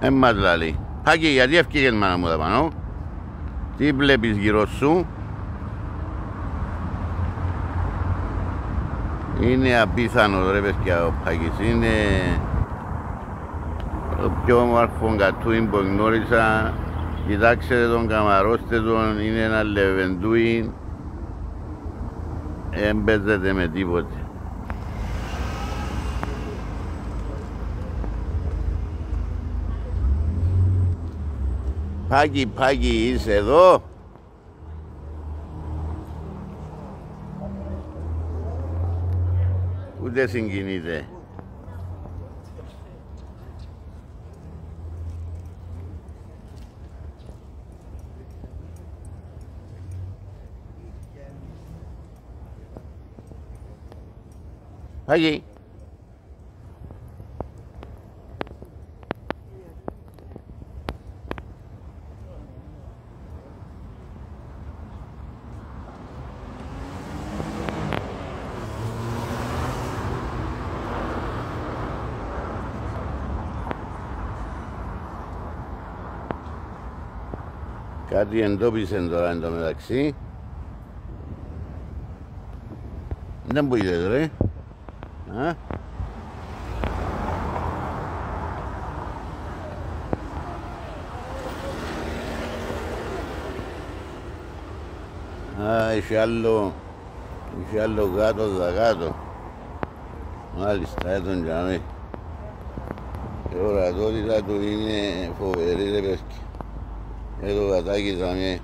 Μας λαλεί. Πάκη, γιατί ευκήγες μάνα μου τα πάνω? Τι βλέπεις γύρω σου? Είναι απίθανο ρε παιδιά ο Πάκης. Είναι το πιο όμορφο κατούιν που γνώρισα. Κοιτάξτε τον, καμαρώστε τον, είναι ένα λεβεντούιν. Εν παίζεται με τίποτε. Πάκη, Πάκη, είσαι εδώ? Ούτε συγκινείται. Πάκη. Κάτι εντόπισε τώρα εν τω μεταξύ. Δεν που είδες ρε. Είχε άλλο γάτο δακάτω. Μάλιστα, έτον τζαμί. Η ορατότητα του είναι φοβερή ρε παιδιά. Εδώ γατάκι τζαμί.